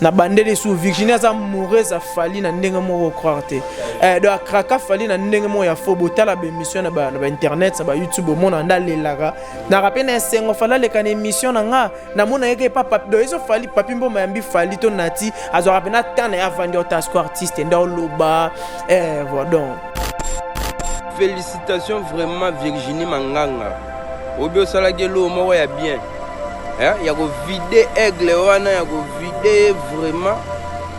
na bandeli sous Virginie za moureuse fali na ndenge mo croire te do akraka fali na ndenge mo ya fo botala ba émission na ba internet na ba YouTube mo na ndalelaka na rappel na sengo fala le kan émission na nga na mona yeke pa papi do eso fali papi mbo mayambi fali to nati azo rappel na tana ya vandi otasko artiste ndo loba voilà donc félicitations vraiment Virginie Manganga obio sala gelo mo ya bien. Il y a vidé aigle wana ya vidé vraiment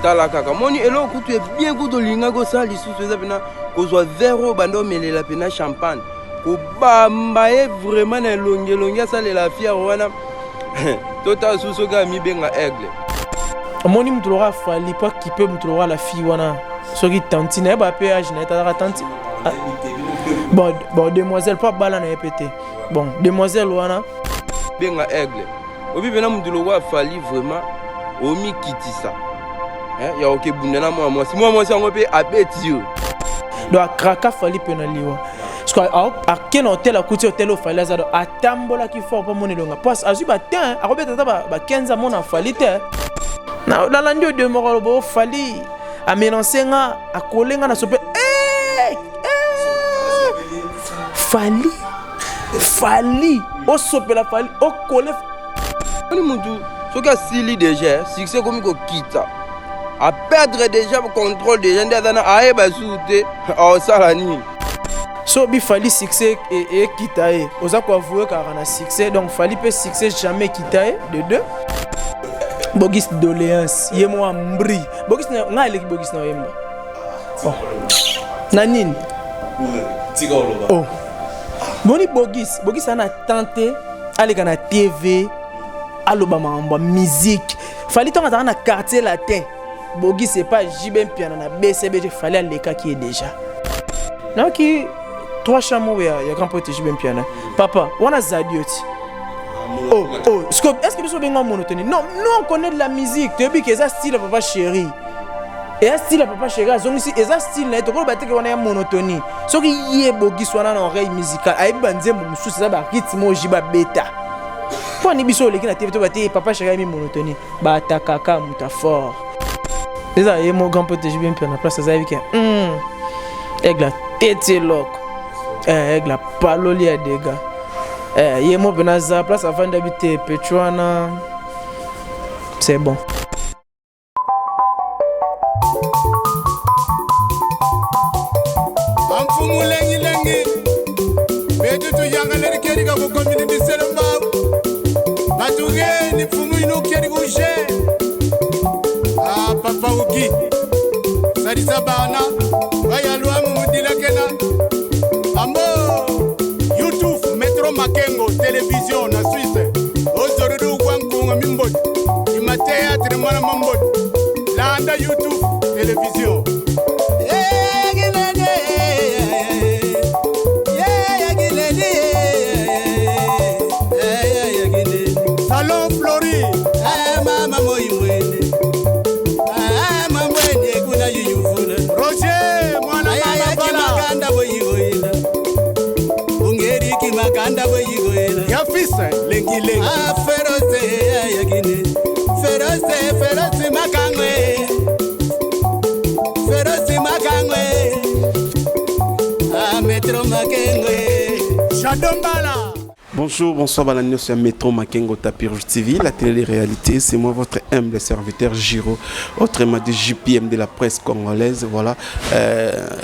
talakaka moni elo kutu bien kuto linga ko ça lisusu eza pena ko zo zéro bando melela pena champagne ko bamba vraiment na longelongia ça la fière wana tota suso ga mi benga aigle moni mutulora fali pas qui peut mutulora la fille wana soki tantine ba péage na ta tante bon demoiselle pas bala na répéter bon demoiselle wana benga aigle obi bena mdulo wa fali vraiment omi kitisa ya oke bundana moi si on peut abetio do akraka fali penaliwa parce que a ken hotel a kuti hotel fali za do atambola ki fort pas monelonga parce azu ba tin a robeta ba 15 mona fali te na la ndio de moro bo fali a menancenga a kolenga na sope fali o sope la fali o kole ce qui a sili déjà, succès comme il quitte. À perdre déjà le contrôle des gens, à ébasouter, à salani. So il fallait succès et quitter. Aux accords avoués car on a succès, donc fallait pas succès jamais quitter de deux. Bogis doléance, yemo mbri. Bogis na ele bogis na yemba. Oh. Nanine. Oh. Boni bogis ana tenté aller na TV. Aloba mamba musique fallait tant dans quartier latin bogi c'est pas jibem piano na BCB fallait aller qui est déjà donc 3 chameaux ya grand pote jibem piano papa on a zadioti est-ce que nous sommes bien en monotonie non on connaît de la musique tu dis que ça style papa chéri et style papa chéri donc ici et ça style là to ko battre que on a monotonie so qui yé bogi soit dans oreille musicale ay banze mo musu ça ba rythme jiba beta. Pour ni biso leki na TV to bate papa chéri mi monotonie ba takaka muta fort déjà et mon grand pote bien puis na place ça avec aigle tete loc aigle paloli a dégâts et mo benaza place avant d'habiter Pechuana c'est bon amfumu lengi betu tu yanga le keri ka ko community selamba Matouge ni fumu ino keri gouche ah papa uki sadisa bana waya lwa mumudila kena ambo YouTube Metro Makengo télévision na Suisse ozorudu kwankunga mimbot imatea tremana mambot landa YouTube télévision Salon Flori mama moyimwene mamwene kuna yuyufuna Roger mwana mama bala makanda boyigoyina ungeri ki makanda boyigoyina yafisa lengi feroze yagine feroze makangwe Metro Makengwe Chadombala. Bonjour, bonsoir Balanio sur Metro Makengo Tapis Rouge TV, la télé-réalité. C'est moi votre humble serviteur Giro, autrement dit JPM de la presse congolaise. Voilà,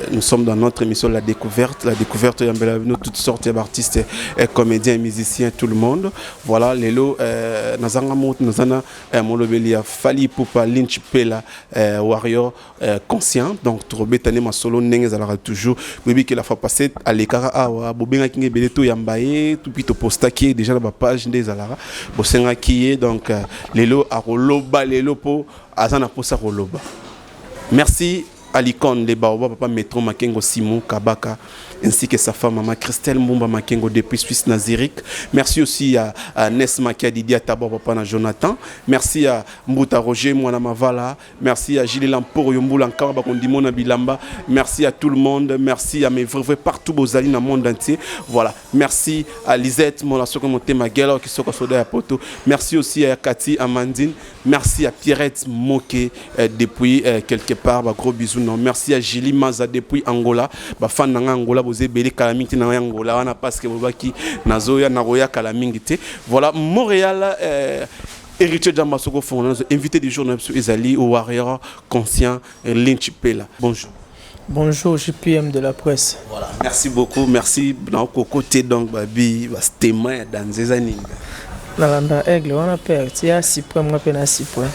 nous sommes dans notre émission La Découverte. La Découverte, il y a toutes sortes d'artistes, comédiens, musiciens, tout le monde. Voilà, les lots, nous avons Molobelia, Fali Poupa, Lynch Pela, Warrior, conscient. Donc, Trobetane, ma solo, Nengezalara toujours. Bébé qui la fois passée à l'écart, Bobinga King Beleto Yambaye, tout pito posta qui est déjà dans la page des Alara. Bosenga qui est donc les lots à Roloba, les lots pour Azana Posa Roloba. Merci à l'icône des Baoba, Papa Metro Makengo Simon Kabaka. ainsi que sa femme, Maman Christelle Mbumba Makengo depuis Suisse Naziric. Merci aussi à Nes Makia Didia Tabor Papa Jonathan. Merci à Mbuta Roger Mwana Mavala. Merci à Gilles Lamporo Yombula Nkaba Kondimona Bilamba. Merci à tout le monde. Merci à mes vrais partout Bozali dans le monde entier. Voilà. Merci à Lisette, mon associé monté Maguela qui sont à Poto. Merci aussi à Cathy Amandine. Merci à Pierrette Moké depuis quelque part. Gros bisous. Non. Merci à Julie Maza depuis Angola. Fan nanga Angola bozé belé kalamingti na Angola. On a parce que bobaki nazoya naroya kalamingti. Voilà Montréal. Héritier Djambasoko Fond, invité du jour Ezali au Warrior Conscient Lynch Pela. Bonjour. Bonjour, JPM de la presse. Voilà. Merci beaucoup. Merci. Dans le côté donc babi bastéma dans ces années. Nalanda aigle, on a père, tu as six points, moi peine à 6 points.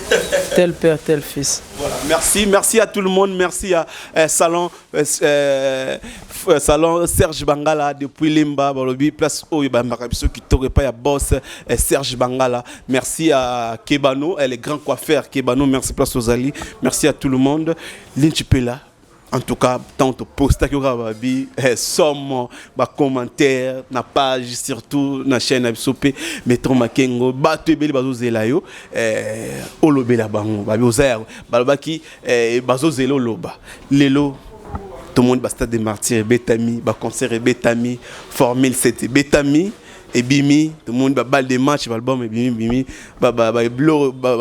Tel père, tel fils. Voilà. Merci à tout le monde. Merci à Salon Serge Bangala depuis Limba, Balobi, place où il y a qui t'aurait pas à boss Serge Bangala. Merci à Kebano, les grands coiffeurs Kebano. Merci place aux Ali. Merci à tout le monde. Lynch Pela. En tout cas, tant que poster que rababi, somme, commentaire, na page surtout na chaîne Absopé, Metro Makengo, batu beli bazo zelayo, olobela bango, babi ozaire, balobaki bazo zelo loba, lelo. Tout le monde basta des martyrs, Betami, concert Betami, Formule 7 Betami. Et bimi, tout le monde va balle des matchs, l'album et bimi,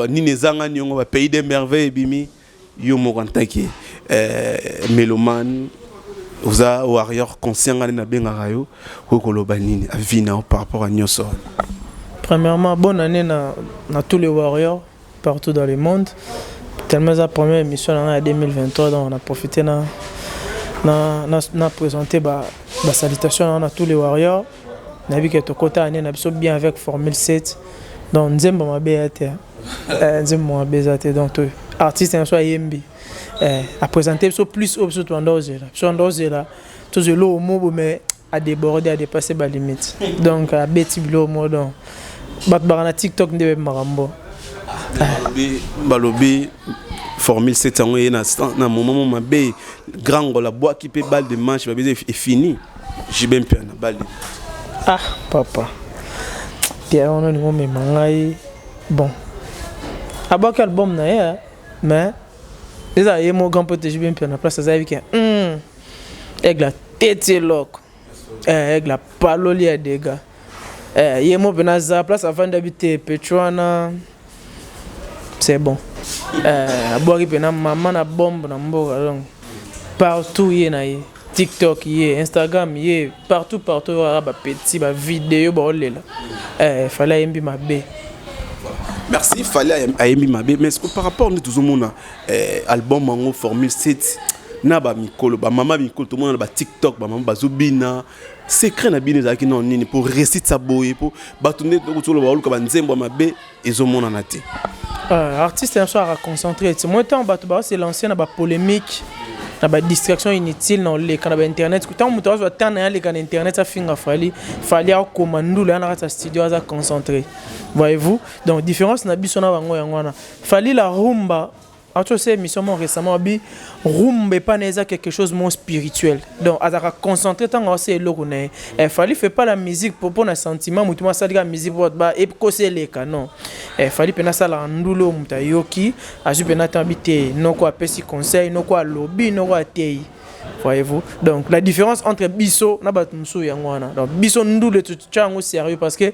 ninezanga nyongo, pays des merveilles et bimi, yo morantaki. Mélomane, vous avez warrior conscient na benga rayo, kokolobanini avina par rapport à Nyoso. Premièrement, bonne année na tous les warriors partout dans le monde. Tellement la première émission en 2023, donc on a profité na présenter ba salutation à tous les warriors. On a vu que tout côté année n'a bien avec Formule 7. Donc nzemba mabéate. Nzemba mabéate donc artiste en soi YMB. À présenter plus sur toi là tout le mot mais à déborder à dépasser ma limite donc à bêti le mot donc batbarana TikTok de marambo balobi Formule 7 ans na moment mabé grand la boîte qui peut balle de match est fini j'ai bien peur na balle ah papa Pierre on a nous mais mangai bon abak album na mais déjà, il y a mon grand pote, je bien la place, ça veut dire que avec la tête loc, avec la palolia des gars. Il y a mon la place avant d'habiter Pechuana, c'est bon. Boire pena maman na bombe na mboga donc partout il y a TikTok, il y a Instagram, il y a partout ba petit ba vidéo ba olela. Fallait imbi ma bé. Merci, il fallait aimer ma bé, mais est-ce que par rapport à tout le monde, album Mango Formule 7, Naba Mikolo, Maman Mikolo, tout le monde a TikTok, Maman Bazobina, secret na bine qui non ni pour réciter sa boye pour bâtonner tout le monde comme nzembo ma bé et zo mon anate. Artiste un soir à concentrer, c'est moi temps batba c'est l'ancien na ba polémique. Na ba distraction inutile dans les canaux internet tant muto zo tant na les canaux internet ça finga fallait à commander là na studio à concentrer voyez-vous donc différence na biso na bango yangwana fallait la rumba autre c'est émission récemment bi rumba pas neza quelque chose mon spirituel donc à concentrer tant c'est le connaît il fallait faire pas la musique pour un sentiment muto ma ça la musique pour ba et causer les canons il fallait pena ça la ndulo mutayoki azu pena tambité non quoi pesi conseil non quoi lobby non quoi tei voyez-vous donc la différence entre biso na batumsu yangwana donc biso ndulo tout chango sérieux parce que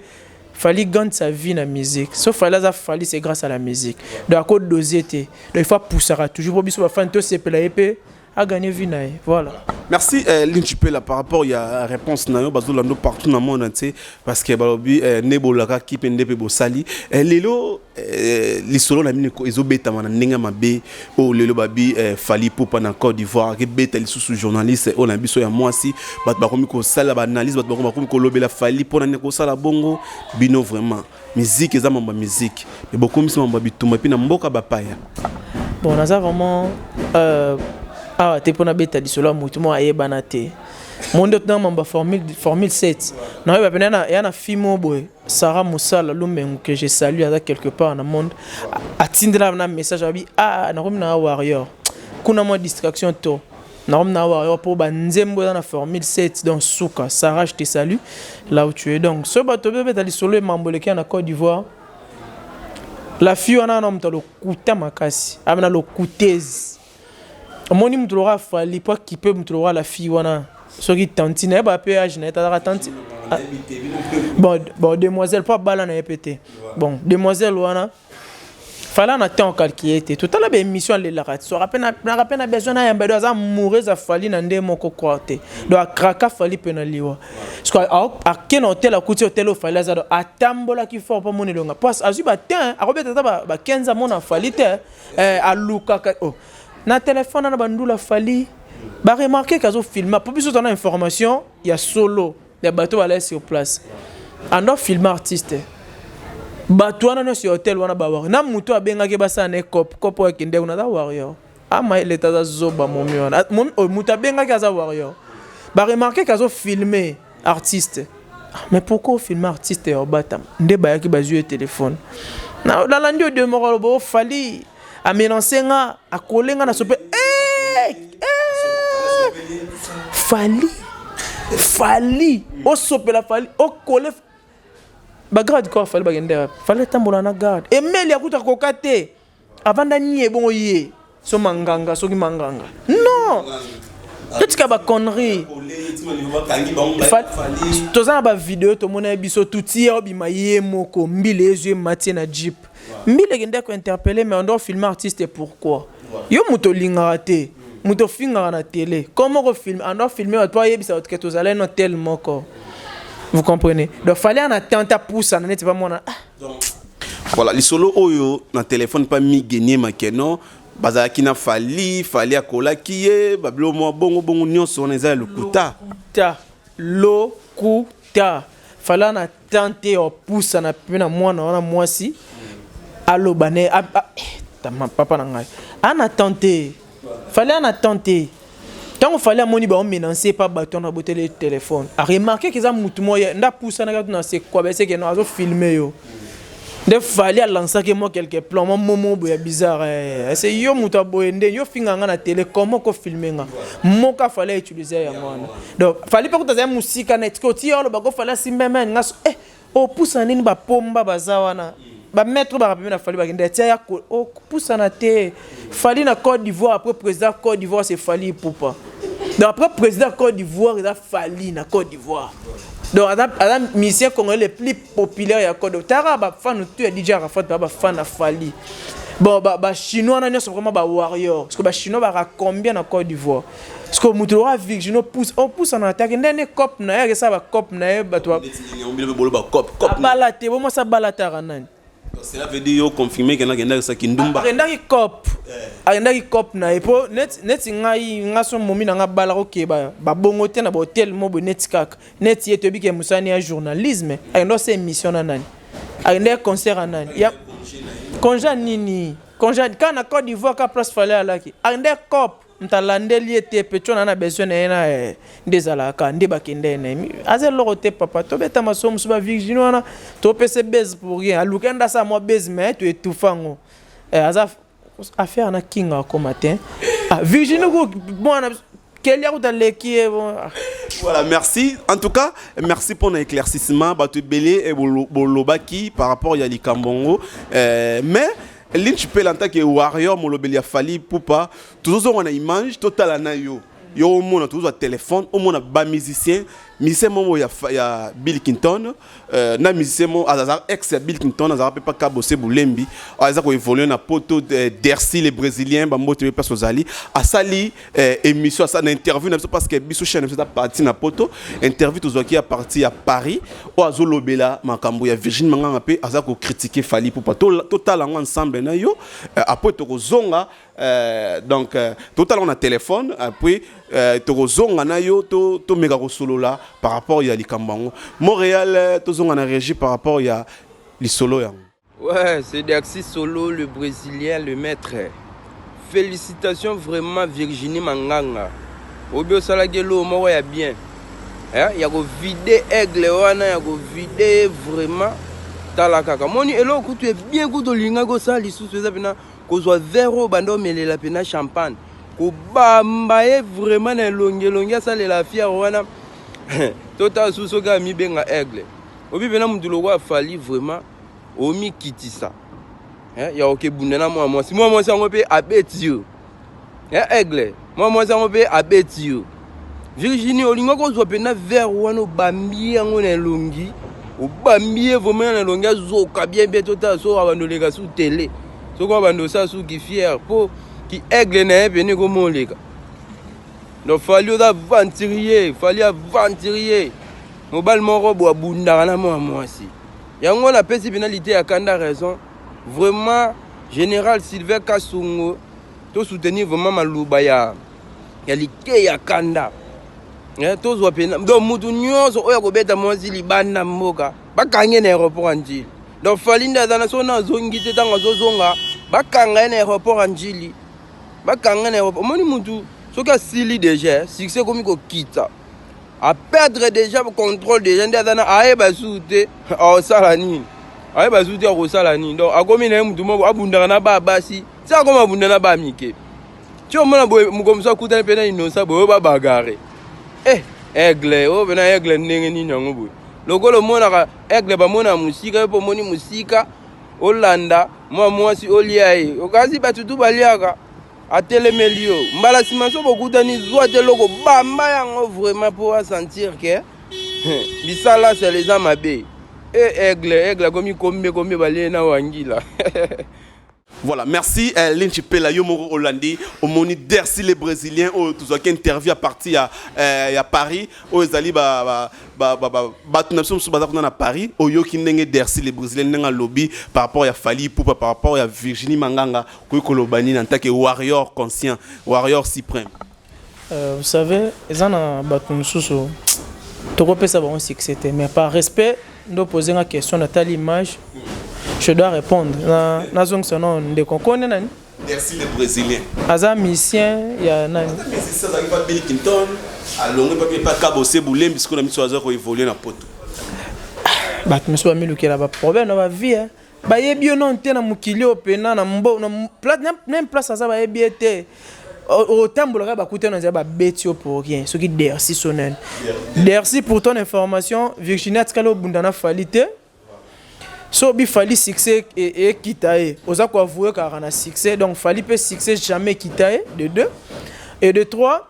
fallait gagner sa vie dans la musique sauf fallait c'est grâce à la musique donc à cause doser donc il faut pousser toujours pour biso ba fan to c'est pela épée à gagner vie naï voilà. Merci Lynch Pela par rapport il y a réponse nayo bazolando partout dans le monde entier parce que balobi nebolaka ki pende pe bosali lelo lisolo na mine ko ezobeta mana ndenge mabe o lelo babi fali popa na Côte d'Ivoire ke beta lisusu journaliste o na biso ya mwasi bat bakomi ko sala ba analyse bat bakomi ko lobela fali pona ne ko sala bongo bino vraiment musique eza mamba musique mais beaucoup mis mamba bitumba puis na mboka bapaya bon on a vraiment ah, tu peux bêta di cela mutumo ayebana te. Monde dans mamba formule 7. Non, il y a un film boy Sarah Moussala Lumengu que je salue à quelque part dans le monde. Atindra un message abi ah na comme na warrior. Kuna mo distraction to. Norm na warrior pour banzembo dans la formule 7 donc Souka Sarah je te salue là où tu es donc ce bateau bébé t'as solo mambolé qui en Côte d'Ivoire la fille on a un homme t'as le kuta makasi amena le kutez moni mutulora fali pour qui peut mutulora la fille on a ce qui tantine ba peu âge na t'as tantine bon demoiselle pas bala na pété bon demoiselle on a fallait en attendre calculer tout à l'heure émission les la so rappelle besoin na yamba doza mourir za fali na ndé moko kwate do akraka fali penaliwa parce que a ken hôtel a coûté hôtel au fali za do atambola ki fort pas moni longa parce azu ba tin a robeta ba 15 mona fali te a luka oh na téléphone na bandula fali ba remarquer kazo filma pour plus on a information il y a solo les bateaux aller sur place ando film artiste bato wana sur hotel wana ba na muto abenga ke basa ne cop wa kinde una da warrior ama ile taza zoba momi wana muto abenga ke za warrior ba remarquer kazo filmer artiste mais pourquoi filmer artiste au batam nde ba yaki bazu téléphone na la ndio de moro bo fali a mélanger nga a kolenga na sope fali o sope la fali o kole bagarde quoi fallait bagender fallait tambola na garde et meli akuta kokate avanda nie bon yé so manganga so ki manganga non tout ka ba connerie toza ba vidéo to mona biso touti obi maye moko mbile yeux matie na jeep mbile gende ko interpeller mais on doit filmer artiste pourquoi yo muto lingate muto finga na télé comment on filme on doit filmer toi yebisa que to zala no tellement quoi. Vous comprenez? Donc, il fallait en attendre à pousser, on n'était pas mon. Voilà, les solos oyo, dans le téléphone, pas mi gagner ma keno, baza qui n'a fallait à cola qui est, bablo mo bon nyon sur les ailes le kuta. Kuta. Fallait en attendre à pousser, on a pu na moi si. Allo bané, papa n'angai. En attendre, fallait en attendre. Quand il fallait moni ba on menacer pas bâton na botter le téléphone a remarqué que ça mutumo nda poussa na na c'est quoi ben c'est que non azo filmer yo de fallait lancer que moi quelques plans mon momo boya bizarre c'est yo muta boende yo finga na télé comment ko filmer nga moka fallait utiliser ya mwana donc fallait pas que ta musique net ko ti yo ba ko fallait simba nga o poussa nini ba pomba bazawana ba mettre ba rappeler na fallait ba ngende tia ko o poussa na te fallait na Côte d'Ivoire après président Côte d'Ivoire c'est fallait poupa. Donc après président Côte d'Ivoire, il a fallu na Côte d'Ivoire. Donc la mission congolais les plus populaire à Côte d'Ivoire. Tara ba fan tout DJ Arafat ba fan a fallu. Bon ba chinois na sont vraiment ba warrior. Parce que ba chinois ba combien na Côte d'Ivoire. Parce que mutuwa vigino pousse en attaque ndene cop na ya ça ba cop na ba toi. Cop. Balate bon moi ça balatara nani. Cela veut dire confirmer qu'il y a ça qui ndumba. Arendaki cop na epo net ngai ngaso momi na ngabala OK ba bongo te na ba hotel mo bo net kak net yeto bi ke musani ya journalisme ayendo se émission na nani ayendo concert na nani ya konja nini konja kana Côte d'Ivoire ka place fallait alaki ayendo cop mtalande liete petro na besoin na ndezala ka ndeba kende na azel lorote papa to beta masomo suba virgin wana to pese base pour rien alukenda sa mo base mais tu etufango azaf affaire na kinga ko matin virgin ko bon quel y a dans l'équipe voilà merci en tout cas merci pour l'éclaircissement batu belé et bolobaki par rapport à Yali Kambongo mais Lynch peut l'entendre que warrior molobeli a fallu pour pas toujours on a image totale na yo au monde toujours téléphone au monde ba musicien mon il y a Bill Clinton na musicien mon ex Bill Clinton ça peut pas kabosser bulembi ça ko évoluer na poto Dercy les brésiliens ba moto pas sozali a sali émission ça na interview parce que biso chaîne ça parti na poto interview toujours qui a parti à Paris o azolobela makambo ya Virgin Manganga pe aza ko critiquer Fally pour pas total ensemble na yo après to zonga donc total on a téléphone après tozonga na yo to mega ko solo là par rapport à Likambango Montréal tozonga na régie par rapport à li solo ya ouais c'est Daxi Solo le brésilien le maître félicitations vraiment Virginie Manganga obio salagelo mo ya bien il y a ko vider aigle wana ya ko vider vraiment talakaka moni elo kutu bien kuto linga ko sali sous ça pena ko zo verre bando melela pena champagne kobamba ye vraiment na elongi asalela fiere wana tota susoki amibenga aigle obi pena mutu loko afali vraiment omikitisa ya okebunda na mwa mwasi yango mpe abeti yo aigle mwasi yango mpe abeti yo Virginie olinga kozwa pena verre wana obambi yango na elongi obambi ye vraiment na elongi azoka bien tota so abandoleka su tele soko abandosa su ki fier po ki aigle na ye pene komoleka donc fali aventurier mobile moko bo abundaka na mwa mwasi yango na pesi pénalité ya kanda raison vraiment général Sylvain Kasongo to soutenir vraiment maluba ya like ya kanda tozwa pena donc mutu nyonso oyo akobeta mwasi libanda mboka bakange na aéroport Njili donc fali ndazana so nazongi te ntango azozonga bakanga ye na aéroport Njili bakanga na aéroport omoni mutu soki asili déjà succès komi kokita a perdre déjà le contrôle déjà ndazana ayeba su te aosala nini ayeba su te akosala nini donc akomi na ye mutu moko abundaka na babasi ti akoma abunda na bamike ti omona boye mokomoso akutani mpe na inosa boye oyo babagare aigle oyo pena aigle ndenge nini yango boye lokolo omonaka aigle bamona musika yo mpo omoni musika olanda mwa mwasi olia ye okasi bato tu baliaka atelemeli yo mbala nsima so bokutani zwa te loko bamba yango vraiment mpo asentir ke bisala sele eza mabe aigle akomi kombe balie na wangila. Voilà, merci Lynch Pela Yomoro Hollandi, au moni Dersi les Brésiliens, au tout ça qui intervient à partir à Paris, aux Zali à Paris, au Yoki Nenge Dersi les Brésiliens n'ont lobby par rapport à Fali Poupa, par rapport à Virginie Manganga, Kolobani en tant que warrior conscient, warrior suprême. Vous savez, ils ont battu sous tout repère ça va succès, mais par respect, nous poser une question à telle image. Je dois répondre. Nazong sono ndeko kone nani? Merci les Brésiliens. Aza musicien ya nani? Mais ça arrive pas Bill Clinton, alonge pas Kabose Boulem puisque on a mis sur hasard ko évoluer na poto. Bat monsieur ami lukela ba problème na ba vie. Ba yebi non te na mukili opena na mbo na place même place aza ba yebi te. Au tambola ba kuté na ba betio pour rien. Ce qui Dersi sonen. Dersi pour ton information, Virginie Atkalo bundana falité. So bi fali succès et kitaye oza ko avouer car on a succès donc fali peut succès jamais kitaye de 2 et de 3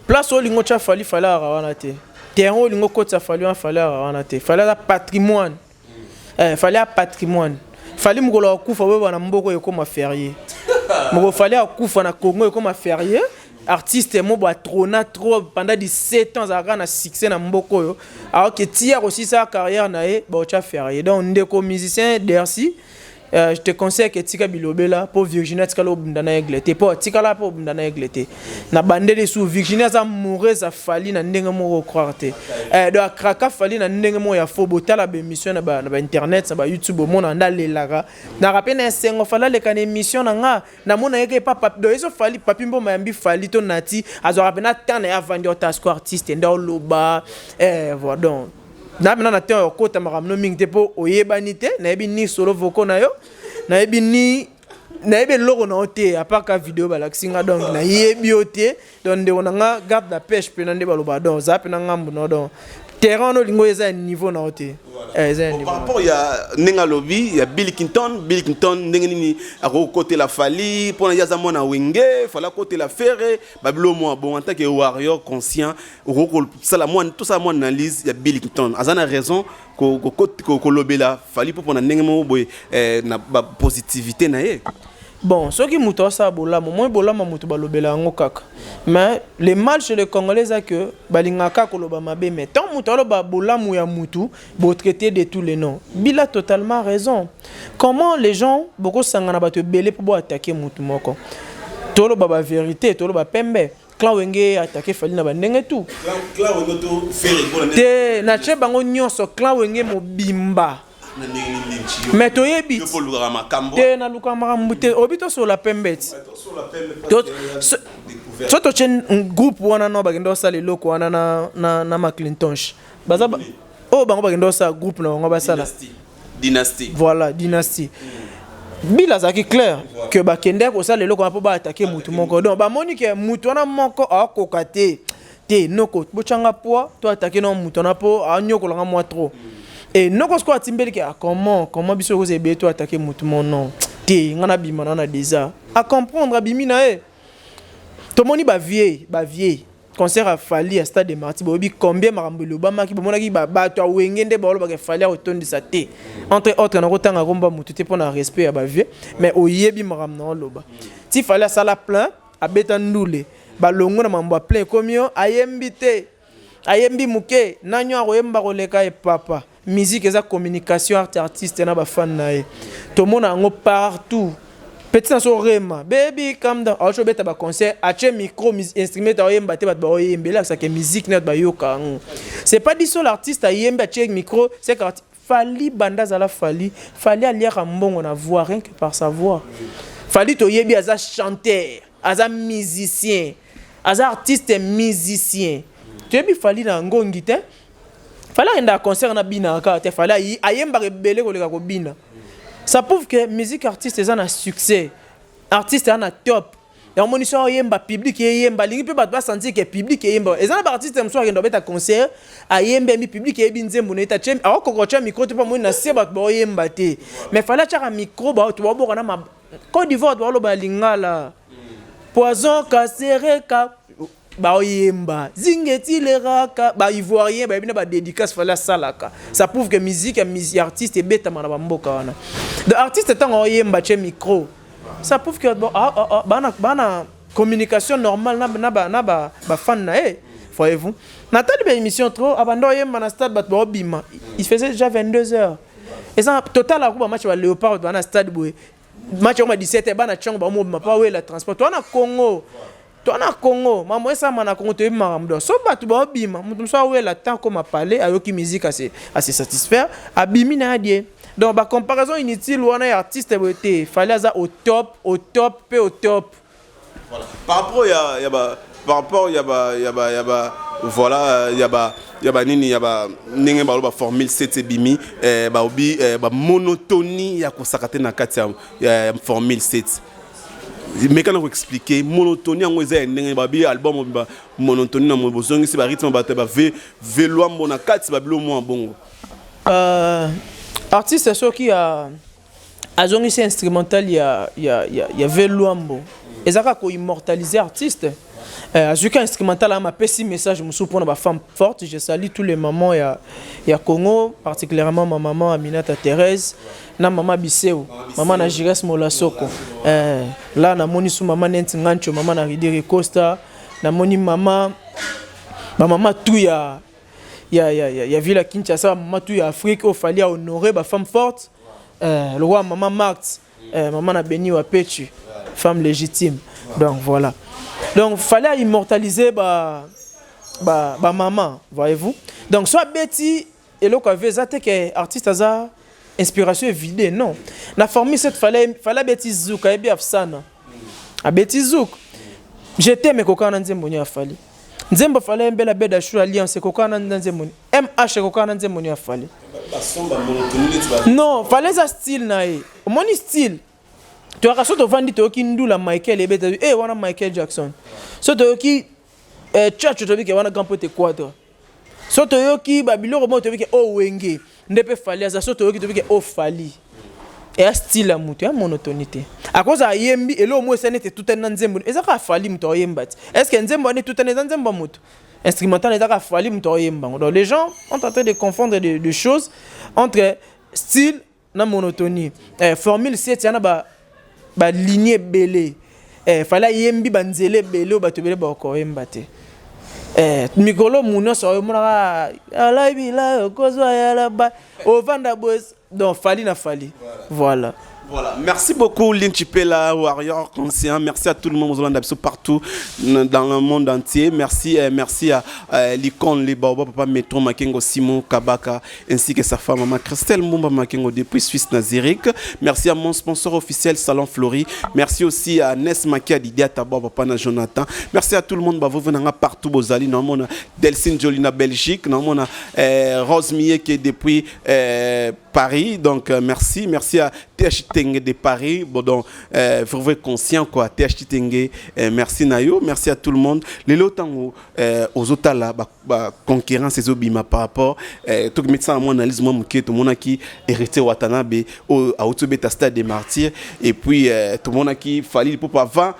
place au lingo cha fali fala rawana te terrain au lingo kota fali fala rawana te fala patrimoine fali patrimoine fali mukolo akufa we na mboko e comme férié mukolo fali akufa na Congo e comme férié artiste mo ba trona trop pendant 17 ans à na succès na mboko yo alors que tire aussi sa carrière na e ba cha férié donc ndeko musicien Dersi je te conseille que tika bilobela pour Virginie tika lo bunda na aiglete pour tika la pour bunda na aiglete na bandeli sous Virginie za mourir za fali na ndenge mo croire te donc kraka fali na ndenge mo ya fo botala ba émission na ba internet na ba YouTube mo na ndalelaka na rappel na sengo fala le kan émission na nga na mona yeke papa do eso fali papi mbo mayambi fali to nati azo rappel na tana ya vandi otasko artiste ndo loba voilà donc na maintenant na temps okota makamno mingi po oyebanite na yebi ni solo voko na yo na yebi ni na yebi logo na ote apaka video balaksinga donc na yebi ote donc nde onanga garde la pêche pe na nde baloba donc za pe na ngambu no donc terrain no lingo eza niveau na ote par rapport ya nenga lobby ya Bill Clinton ndenge nini ako côté la fali pour na yaza mona wenge fala côté la ferre babilo mo bon en tant que warrior conscient ko sala mo tout ça mo analyse ya Bill Clinton azana raison ko lobela fali pour na ndenge mo boy na positivité na ye. Bon, ce qui mouton ça bola, moi bola ma mouton balobela ngokaka. Mais le mal chez les Congolais c'est que balingaka koloba mabe mais tant mouton lo ba bola mouya moutou, bo traiter de tous les noms. Bill a totalement raison. Comment les gens beaucoup sangana ba te belé pour attaquer moutou moko. Tolo ba vérité, tolo ba pembe. Clan wenge attaquer fali na ba ndenge tout. Clan wenge to faire ko na. Te na che bango nyonso clan wenge mo bimba. Mais tu es bit. Tu na luka makambo te obito sur la pembet. So to chen groupe wana no bagendo sala loko wana na McClintosh. Baza oh bango bagendo sala groupe na bango basala. Dynasty. Voilà, dynastie. Bila zaki clair que ba kende ko ça lelo ko pa ba attaquer mutu moko donc ba moni que mutu na moko a kokate te noko bochanga poa to attaquer non mutu na po a nyoko la moi trop et noko sko atimbeli ke comment biso ko zebe to attaquer mutu mon non te ngana bimana na déjà à comprendre bimina e to moni ba vieille concert a fallu à stade de Marty bobi combien marambelo ba maki bomona ki ba to wengende ba lo ba fallu au ton de sa te entre autres na kotanga komba mutu te pona respect ya ba vie mais oyebi maram na loba ti fallait ça la plein a betandule ba longo na mambo plein komio ayembi muke nanyo akoyemba koleka e papa musique eza communication artiste na ba fan na e to mona ngo partout petit dans son rema baby calm down a chobe ta ba concert a che micro instrument a yemba te ba yembe là ça que musique net ba yoka c'est pas dit seul l'artiste a yemba che micro c'est que fali banda za la fali alire mbongo na voix rien que par sa voix fali to yebi aza chanteur aza musicien aza artiste musicien tu yebi fali na ngongi te fali enda concert na bina ka te fali ayemba rebele ko leka ko bina. Ça prouve que musique artiste est un succès. Artiste est un top. Et on monite sur yemba public et yemba. L'ingi peut pas sentir que public et yemba. Et ça les artistes aiment soit qu'ils concert à yemba mi public et binze moneta chem. Alors qu'on coche micro tu pas monter na seba ba yemba te. Mais fallait chara micro ba tu ba bo na ma Côte d'Ivoire ba lo ba lingala. Poison cassere ka ba yemba zingeti le raka ba ivoirien ba bina ba dédicace fallait salaka. Ça prouve que musique artiste est bête mana ba mboka wana. De artiste tant yemba che micro. Ça prouve que bana communication normale na ba fan na voyez-vous. Nathalie ba émission trop abando yemba na stade bat ba bima. Il faisait déjà 22h. Et ça total a ba match ba Léopard ba na stade boy. Match au 17h bana chong ba mo pa we la transport. Toi na Congo, maman esa mana Congo te maramdo. So batu ba bima, mutu so we la temps comme parler ayoki musique assez satisfaire, abimi na die. Donc ba comparaison inutile wana ya artiste boté, fallait ça au top. Voilà. Par rapport voilà, il y a ninge ba lo formule 7 bimi ba obi ba monotonie ya kosakate na kati ya formule 7. Mais quand on expliquer monotonie en weza ndenge babi album ba monotonie na mobozongi si ba rythme ba velo mbona kati ba bilo mo bongo artiste so qui a zongi c'est instrumental ya veloambo ezaka ko immortaliser artiste azuka instrumental a ma petit message musu pour ba femme forte. Je salue tous les mamans ya Congo, particulièrement ma maman Aminata Thérèse na maman Biseo, maman na Jires Molasoko. Là na moni sou maman Nenti Ngancho, maman na Ridere Costa, na moni maman tout ya Villa Kinshasa, maman tout ya Afrique, il fallait honorer ba femme forte. Le roi maman Marthe, maman na Beni Wapechi, femme légitime. Donc voilà. Donc fallait immortaliser maman, voyez-vous. Donc soit Betty et l'autre avait zate que artiste aza inspiration vide non. La formule cette fallait Betty Zouk et bien Afsana. A Betty Zouk. J'étais mes kokana nzembo afali. Nzembo fallait mbela beda chou alliance kokana nzembo. MH kokana nzembo afali. Non, fallait ça style nae. Mon style. Tu as raison de vendre qui nous la Michael et bête wana Michael Jackson. So to qui church to bi ke wana gampote quadre. So to qui babilo mo to bi ke o wenge. Ndepe fali ça so to qui to bi ke o fali. Et style la mutu ya monotonité. À cause a yembi et lo mo senete tout un nzembo. Ezaka fali muto yemba. Est-ce que nzembo ne tout un nzembo mutu? Instrumental ezaka fali muto yemba. Donc les gens ont tenté de confondre des choses entre style na monotonie. Formule 7 yana ba lignée belé fallait yembi banzele belé ba tobele ba ko yemba te mikolo muno so mona ala bila kozwa ya la ba o vanda boss donc fali voilà. Voilà, merci beaucoup Linchipela Warrior Conscient, merci à tout le monde partout dans le monde entier, merci à l'icône les Baobab Papa Metro Makengo Simon Kabaka ainsi que sa femme maman Christelle Mumba Makengo depuis Suisse Nazirique, merci à mon sponsor officiel Salon Flori, merci aussi à Nes Makia Didia Tabo Papa na Jonathan, merci à tout le monde vous venez partout Bozali, non mon Delcine Jolina Belgique, non mon Rose Millet qui est depuis Paris, donc merci à TH Tengue de Paris, bon donc vous êtes conscient quoi, TH Tengue, merci Nayo, merci à tout le monde. Les lots aux autres là, concurrence et obima par rapport, tout le médecin à mon analyse moi tout le monde qui hérité Watanabe au Autobeta Stade des Martyrs et puis tout le monde qui fallait pour avant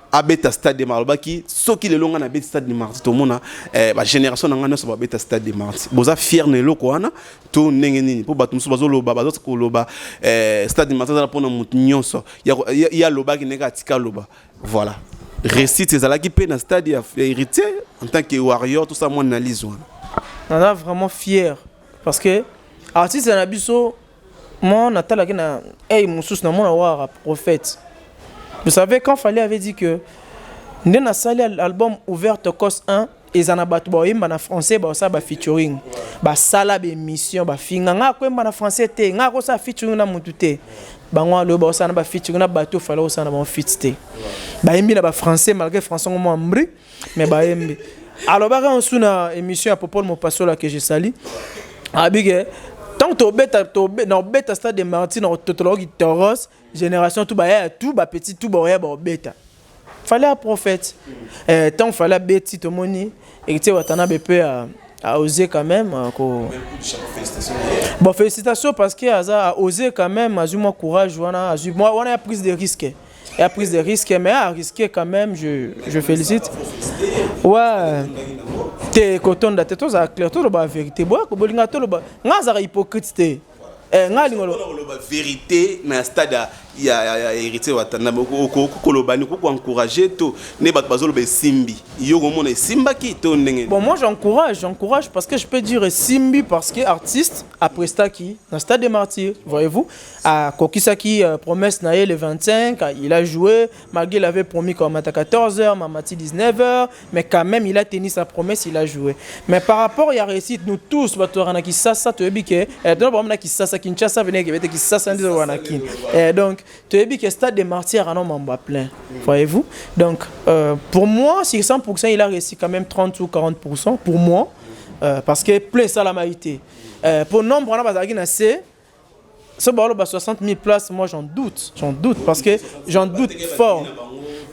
abeta Stade des Martyrs qui ceux qui le long à abeta Stade des Martyrs tout le monde la génération n'en sur abeta Stade des Martyrs boza fier ne loko wana tout nengeni pour battre musu bazo loba bazo ko loba Stade des Martyrs za pona mutu nyonso ya loba ki neka tika loba voilà récite c'est là qui peut dans Stade ya hérité en tant que warrior tout ça mon analyse on est vraiment fier parce que artiste na biso moi natala ki na mususu na mona wa prophète. Vous savez, quand Fally avait dit que nous avons salé l'album Ouverte Cos 1 et ils en français, ça va featuring. Ça la émission, finga nga ko en français te, nga ko ça featuring na mutu te. Bango lo ça na featuring na bateau Fally ça na bon fit te. Yembi na français malgré français mo mbri, mais yembi. Alors on sous na émission à propos de mon pasteur là que j'ai sali. Abige tant que tu bêta Stade des Martyrs dans totologie Toros génération tout petit tout bêta fallait un prophète tant fallait bêti tout moni et tu Watanabe peu a osé quand même bon félicitations parce que a osé quand même a eu mon courage on a prise de risque et a prise de risque mais a risqué quand même je félicite ouais te coton da teto za clair to ba vérité boy ko bolinga to ba ngaza hypocrite te nga lingolo vérité na stade ya hérité Watanabe ko lobani ko encourager to ne bat bazolo be simbi yo ko mona simba ki to ndenge bon moi j'encourage parce que je peux dire simbi parce que artiste après ça qui dans Stade des Martyrs voyez-vous à Kokisaki promesse na le 25 il a joué malgré il avait promis comme à 14h mamati 19h mais quand même il a tenu sa promesse il a joué mais par rapport il y a réussite nous tous batorana ki ça to ebike donc ba mona ki ça Kinshasa venait qui ça ndizo wanakin donc tu as dit que Stade des Martyrs en a plein voyez-vous donc pour moi sur 100% il a réussi quand même 30 ou 40% pour moi parce que plein ça la majorité pour nombre on a bazaki na c'est ce ballon 60 000 places moi j'en doute parce que j'en doute fort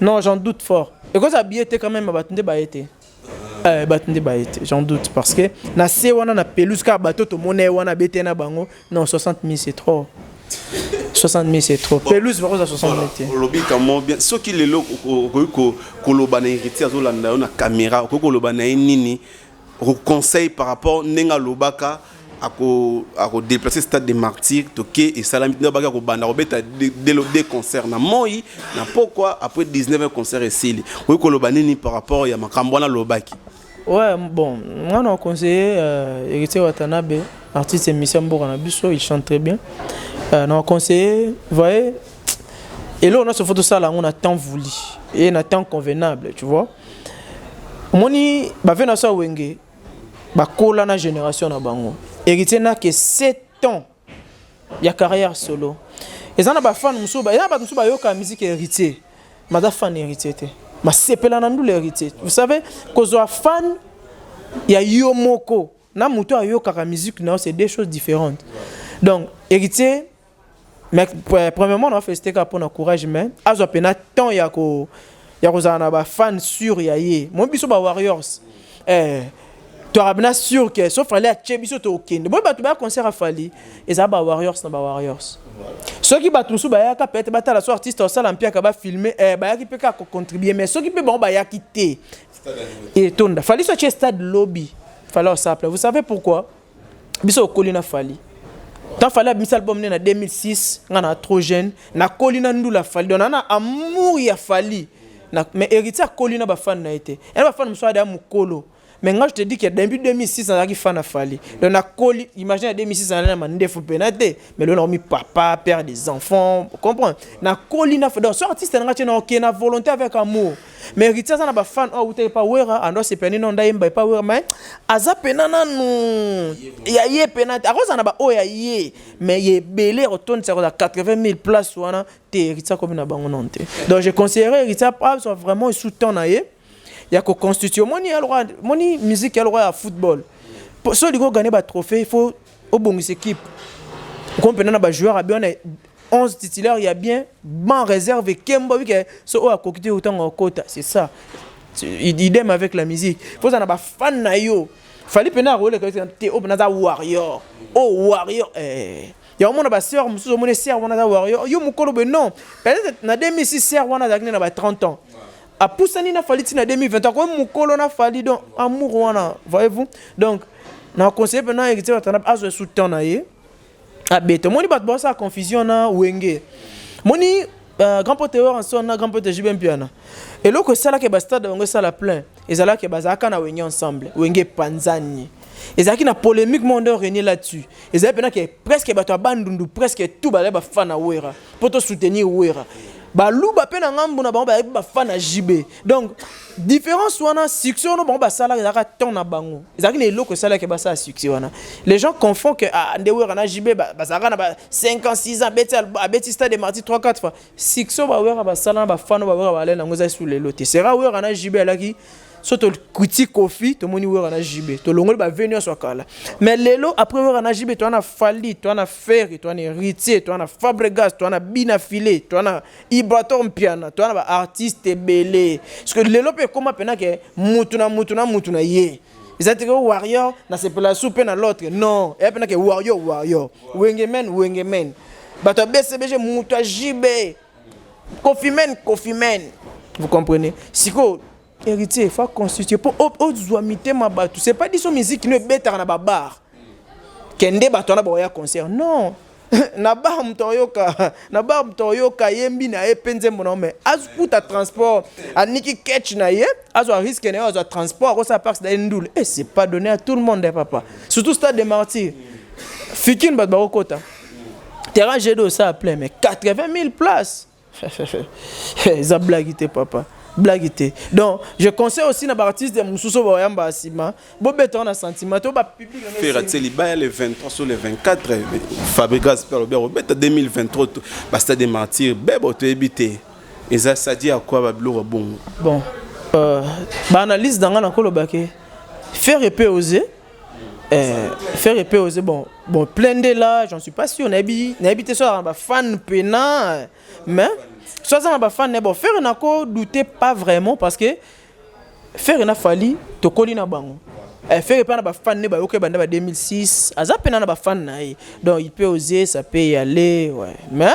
non j'en doute fort et quand ça billet quand même batunde ba été j'en doute parce que na se wana na pelouse ka bateau to monnaie wana bete na bango non 60 000 c'est trop 60 000 c'est trop pelouse va à 60 000 lobby comment bien ce qui les loko ko lobana héritier azolanda na caméra ko lobana nini conseil par rapport nenga lobaka à déplacer Stade des Martyrs toqué et salami na baka ko banda robeta des concerts na moi na pourquoi après 19 concerts et sili ko lobana ni par rapport ya makambo na lobaki. Ouais, bon, moi, on a conseillé Héritier Watanabe, artiste émission Boranabuso, il chante très bien. On a conseillé, vous voyez, et là, on a ce photo ça là, on a tant voulu, et on a tant convenable, tu vois. Moni, bah, venez ça, Wenge, bah, cola na génération na bango. Héritier n'a que 7 ans, il y a carrière solo. Et ça, on a des fans, il y a des fans qui ont musique Héritier, mais des fans Héritier. Ma sepelanandu l'héritier. Vous savez, quand on est fan, il y a yomoko. Na muto ayo kaka musique non, c'est deux choses différentes. Donc héritier, mais premièrement on a fait c'était pour encouragement. Azo pena temps ya ko zana ba fan sur yaye. Mon biso ba Warriors. Tu as bien sûr que sauf fallait à Chebiso to okende. Bon ba tu ba concert à Fally et ça ba Warriors na ba Warriors. Ceux qui battent tout ba ka peut-être battre la so artiste au salle empia ka ba filmer ba ya qui peut ka contribuer mais ceux qui peut bon ba ya quitter. Et tonda Fally so stade lobby. Fallait ça. Vous savez pourquoi? Biso kolina Fally. Tant Fally a mis album en 2006, on a trop jeune, na kolina ndula Fally. Donc on a amour ya Fally. Mais héritier kolina ba fan na été. Elle ba fan mso ada mukolo. Mais quand je te dis que depuis 2006, on a qui fan à Fally. Donc on a collé, imagine en 2006 on a mandé fou pénaté, mais là on a mis papa, père des enfants, comprends? Na collé na donc ce artiste na volonté avec amour. Mais héritier ça na ba fan oh ou pas wera ando se peni non da yemba pas wera mais aza penana no ya ye penate à cause na ba oh ya ye mais ye belé retourne sur 80 000 places wana te héritier comme na bango non te. Donc je conseillerais héritier soit vraiment sous temps na ye. Il y a que constituer moni musique elle à football pour ceux qui gagnent ba trophée il faut au bon équipe comme pendant ba joueur bien 11 titulaires, il y a bien, ban réserve, Kemba, oui, so a coquité autant en quota, c'est ça. Idem avec la musique. Il faut avoir fan na yo. Fallait peiner rôle que tu es warrior. Oh warrior. Il y a un monde à sœur, monsieur mon sœur, on a warrior. Yo mukolo ben non. Peut-être na 2006 sœur on a gagné na 30 ans. A poussani na fallait na 2020 comme mukolo na fallait donc amour wana, voyez-vous. Donc na conseil peiner hérité watana azo soutien na ye. A bête. Moni bat bossa confusion na wenge. Moni grand porteur en son grand porteur JB piana. Et là que ça là que bastade on ça la plein. Et ça là que bazaka na wenye ensemble. Wenge panzani. Et ça qui na polémique monde régner là-dessus. Et ça pendant que presque bato bandundu presque tout ba ba fan na wera pour te soutenir wera. Ba luba pe na ngambu na ba fan na JB. Donc différence wana succès on ba sala ka ton na bango. Et ça qui na eloko ça là que ba ça succès wana. Les gens confondent que ande wera na JB ba sala na 5 ans 6 ans beti stade de martyr 3 4 fois. Succès ba wera ba sala ba fan ba wera ba aller na ngoza sous les lotés. C'est ra wera na JB là qui surtout le critique Kofi, tout le monde est en JB. Tout le monde va venir sur Kala. Mais l'élo, après en JB, tu en as Fali, tu en as Ferry, tu en as Héritier, tu en as Fabregas, tu en as Binafilé, tu en as Ibratom Piana, tu en as artiste belé. Parce que l'élo peut comment penser que Mutuna yé. Ils ont dit que Warrior, na c'est pas la soupe na l'autre. Non, et penser que Warrior. Wengemen. Bah tu BCBG Mutua JB. Kofi Men. Vous comprenez? Siko héritier, il faut constituer pour autres ma batu. C'est pas dit son musique qui ne bête à la bar. Kende batona boya concert. Non. Na bar mtoyoka yembi na epenze mon mais as pour ta transport à niki catch na ye as un risque na as transport au ça passe d'endoul et c'est pas donné à tout le monde papa. Surtout stade des martyrs. Fikin bat barokota. Terrain G2 ça plein mais 80 000 places. Ça blaguité papa. Blaguité. Donc, je conseille aussi na artiste de Moussousso Boyamba Sima. Bobet on a sentiment to ba public faire Teliba le 23 sur le 24 Fabregas per Robert 2023 basta des martyrs bebo to habité. Et ça dit à quoi ba blo bon. Bon. Ba analyse dans na kolobake. Faire épée oser. Bon plein de là, j'en suis pas sûr. On a habité ça ba fan pena mais soit ça n'a fan bon faire n'a ko douter pas vraiment parce que faire n'a fallu to kolina bango faire pas n'a fan ne ba OK banda 2006 aza pena na ba fan na donc il peut oser ça peut y aller ouais mais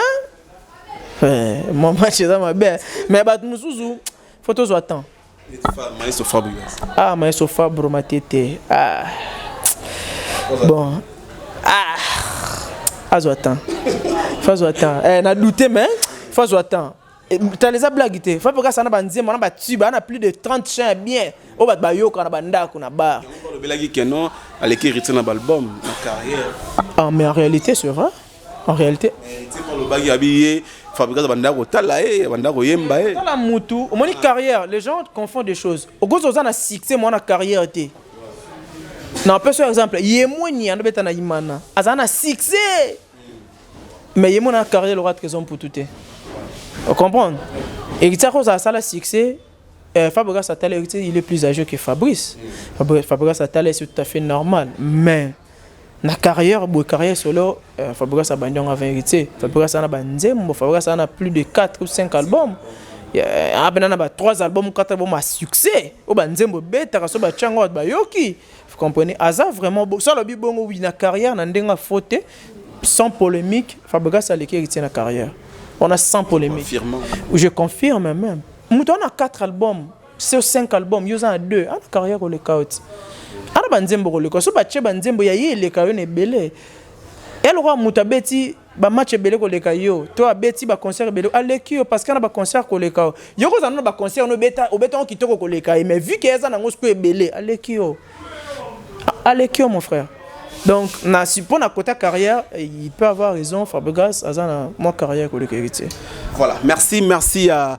mon match est ma belle mais ba musuzu faut toujours attendre Maestro Fabregas Maestro Fabro matete bon azo attend na douter mais faut attendre. Tu les as blagué. Faut pas que ça na banze, on a tube, on a plus de 30 chiens bien. Au bat bayo kana banda kuna bar. Le blagué que non, avec héritier na album, na carrière. Mais en réalité c'est vrai. En réalité. C'est pour le blagué habillé, Fabregas banda ko tala banda ko yemba Dans la mutu, au moins carrière, les gens confondent des choses. Au cause on a succès, moi na carrière été. Non, par exemple, yemoni ando beta na imana. Azana succès. Mais yemoni na carrière le rat raison pour tout. Vous comprenez? Et ça cause à ça le succès. Fabregas Attal il est plus âgé que Fabrice. Fabregas Attal c'est tout à fait normal. Mais na carrière solo, Fabregas a bandé en vérité. Fabregas a bandé, Fabregas a plus de 4 ou 5 albums. Il y a 3 albums, 4 albums à succès. Au banzembo beta so ba chango ba yoki. Vous comprenez? Asa vraiment ça le bon oui na carrière na ndenga faute sans polémique. Fabregas a hérité na carrière. On a 100 polémiques. Je confirme même. On a 4 albums. C'est 5 albums. Il y en a 2. On a carrière au Lekaut. On a banzembo au Lekaut. Si on a banzembo, il y a les cailloux belé. Et le roi Moutabeti, ba match belé au Lekayo. Toi, Betty, ba concert belé. Alekio, parce qu'on a ba concert au Lekao. Il y a ba concert au béton qui toque au Lekayo. Mais vu qu'il y a un angosco belé, Alekio. Alekio, mon frère. Donc, pour la côté carrière, il peut avoir raison, Fabregas, à mon carrière que le héritier. Voilà, merci à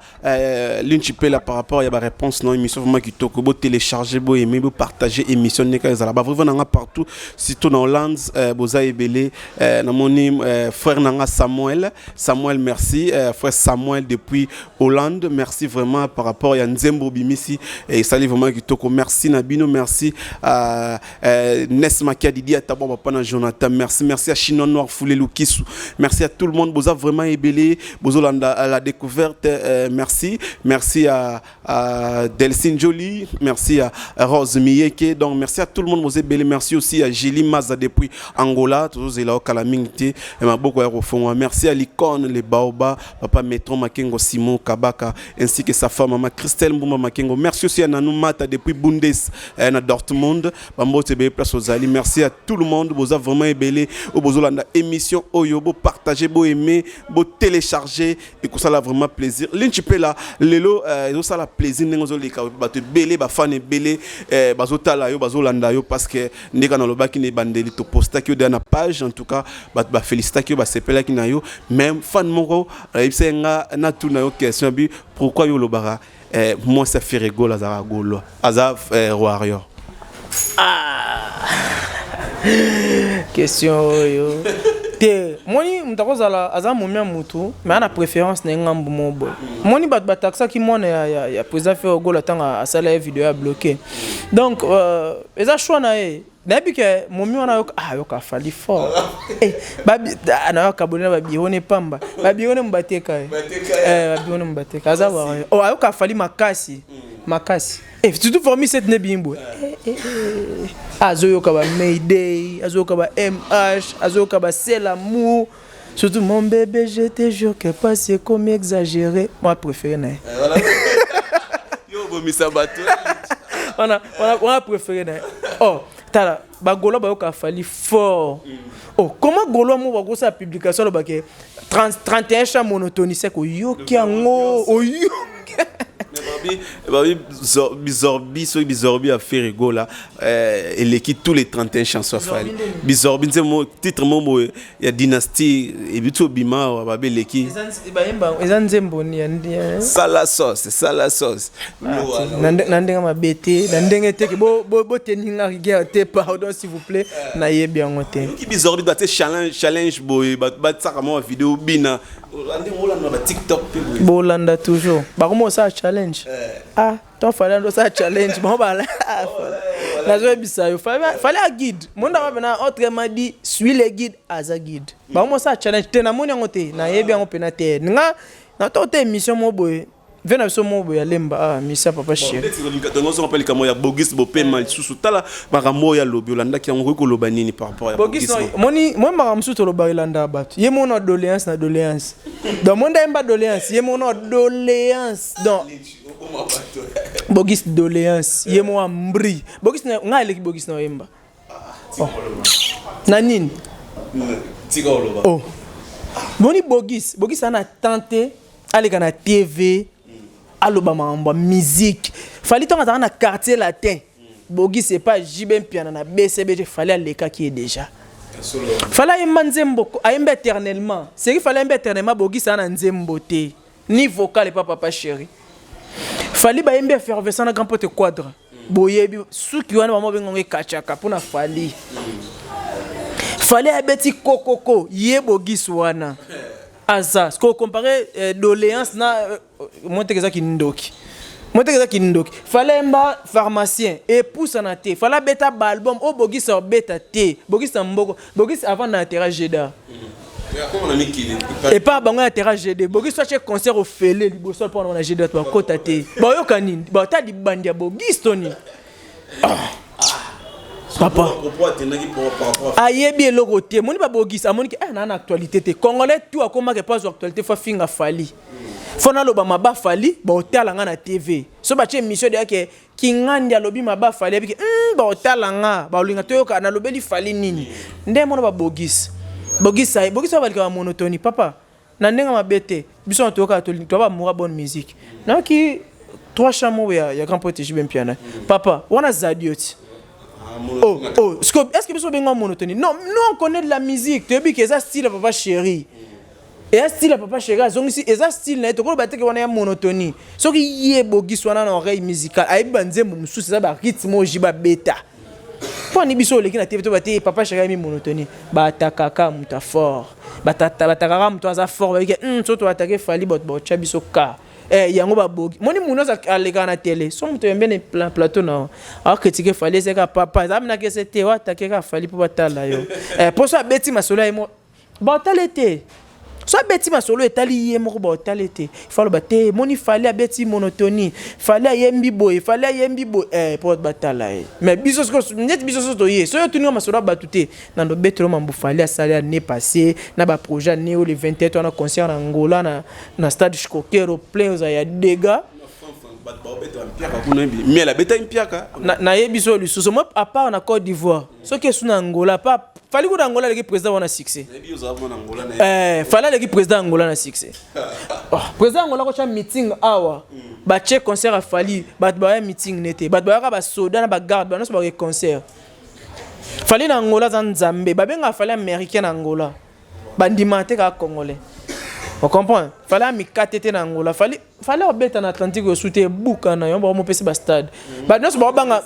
l'Unchipela par rapport à la réponse non émission vraiment qui toko bo télécharger bo aimer bo partager émission neka ezala ba vraiment partout surtout dans Hollande boza ebele na moni frère nanga Samuel merci frère Samuel depuis Hollande merci vraiment par rapport à Nzembo Bimisi et salut vraiment qui toko merci Nabino merci à Nesma Kadidi Atabo papa na Jonathan merci à Chino Noir Foulé Lukisu merci à tout le monde boza vraiment ebele bozolanda à la découverte merci à Delcine Jolie merci à Rose Miyeke donc merci à tout le monde vous êtes merci aussi à Julie Maza depuis Angola tous là au Kalamingti et ma beaucoup au fond merci à l'icône les Baoba papa Metron Makengo Simon Kabaka ainsi que sa femme maman Christelle Mbuma Makengo merci aussi à Nanou Mata depuis Bundes na Dortmund bambo tebe place aux Ali merci à tout le monde vous avez vraiment ébélé au bozolanda émission oyobo partager beau aimer beau télécharger et que ça a vraiment plaisir l'Inchipela lelo ça la plaisir n'engo lika ba te belé ba fan belé bazotala yo bazolanda yo parce que ndeka na loba ki ne bandeli to posta ki na page en tout cas ba féliciter ki ba sepela ki na yo même fan moko ibsenga na tout na yo question bi pourquoi yo lobara moi ça fait rigolo azara golo azaf warrior question yo te moni mutakozala aza momia mutu mais ana préférence na ngambu mobo moni bat taxa ki mona ya président fait ogola tanga asala vidéo ya bloqué donc eza choix na e nabi ke momi wana yo ka fali fort babi ana yo ka bonela babi one pamba babi one mbateka babi one mbateka aza wa yo ka fali makasi surtout formi cette nebimbo azoyoka ba Mayday azoyoka ba MH azoyoka ba C'est l'amour surtout mon bébé je te jure que pas c'est comme exagéré moi préféré na yo bomisa bato on préféré na tala ba golo ba yoka fali fort comment golo mo ba gosa publication lo ba ke 31 cha monotonie c'est ko yoki ango Bizorbi a fait rigolo là et l'équipe tous les 31 chansons fallait Bizorbi c'est mon titre mon il y a dynastie et bitu bima ba l'équipe ça la sauce nandinga mabete nandinga te bo teninga rigueur te pardon s'il vous plaît na yebi en te qui Bizorbi ba challenge boy ba tsaka mo vidéo bina TikTok bolanda toujours ba comment ça challenge ton fallait ça challenge bon ba la zo bisayo fallait un guide mon dama bena autrement dit suis le guide as a guide ba comment ça challenge te na moni ngote na yebi ngo penate nga na to te mission mo boy vena so mo boy lemba misa papa chéri donc on appelle comme ya Bogis bo paiement sous tala makambo ya lobi olanda ki ngo ko loba nini par rapport à Bogis moni moi makamsu to loba ilanda bat ye mon doléance na doléance donc mon ndemba doléance ye mon doléance donc Bogis doléance ye mo mbri Bogis na ngale ki Bogis na yemba na nini tika oloba moni Bogis ana tenté aller na TV aloba mamba musique fallait ton dans quartier latin Bogis c'est pas Jibem piano na BCB fallait aller qui est déjà fallait manzembo aimba éternellement c'est qu'il fallait éternellement Bogis ana nzembo te ni vocal et papa chéri fallait ba aimba faire verser na grand pote quadre boyebi suki wana mama bengo kachaka pona fallait abeti kokoko ye Bogis wana Asa, ce qu'on compare doléance na monte qui ndoki. Fallait un pharmacien et pousse en athée. Fallait bêta album au Bogis or bêta té. Bogis en mboko. Bogis avant d'intérêt Jeda. Et pas bango intérêt Jeda. Bogis soit chez concert au Félé, libo sol pour on a Jeda toi côté té. Ba yo kanine. Ba ta di bandia Bogis Tony. Papa ayebi eloko te moni ba Bogis amoni ke na actualité te congolais tout akoma ke pas actualité fa finga fali fona loba maba fali ba otala nga na TV so ba che émission de ke kingandi alobi maba fali bi ba otala nga ba olinga to yoka na lobeli fali nini nde mona ba Bogis ba lika monotonie papa na ndenga mabete biso to yoka to ba moura bonne musique na ki 3 chameaux ya grand pote Jibem piano papa wana zadioti. Est-ce que vous avez une monotonie? Non, nous on connaît de la musique. Tu as vu que ça style papa chéri. et style papa chéri azongisi eza style na to ko bateke wana ya monotonie soki ye bogis wana na oreille musicale ayiba nzembo mususu eza ba rythme ojiba beta po ni biso leki na TV to bate papa chéri mi monotonie ba takaka muta fort batakaka muta za fort ba ke so to atake fali bot cha biso ka yango ba bogi moni muno za aleka na télé so muto yembene plateau na a critiquer fali c'est ka papa za mna ke c'était wa takeka fali po batala yo po so beti masolo ay mo ba talete so beti masolo etali ye moko ba talete falo bate moni fali a beti monotonie fali a yembi boy fali a yembi boy po batala mais biso ko net biso so to ye so yo tuninga masolo batute na ndo betro mambu fali a sali a ne passé na ba projet néo le 27 on a concert en Angola na stade Chikokero plein za ya dégâts mais la beta impiaka na yebiso lisusu mo à part na Côte d'Ivoire so que sous Angola pas fali ko Angola le président wana succès fali le président Angola na succès président Angola ko cha meeting awa ba che concert a fali ba ba meeting nete ba ba ba soda na ba garde ba no so ba concert fali na Angola za Nzambe ba benga fali américain na Angola ba ndimate ka congolais. On comprend. Fallait à mi katete na Angola. Fallait obeta na Atlantique au soute bouka na yomba mo pesi ba stade. Ba non so ba banga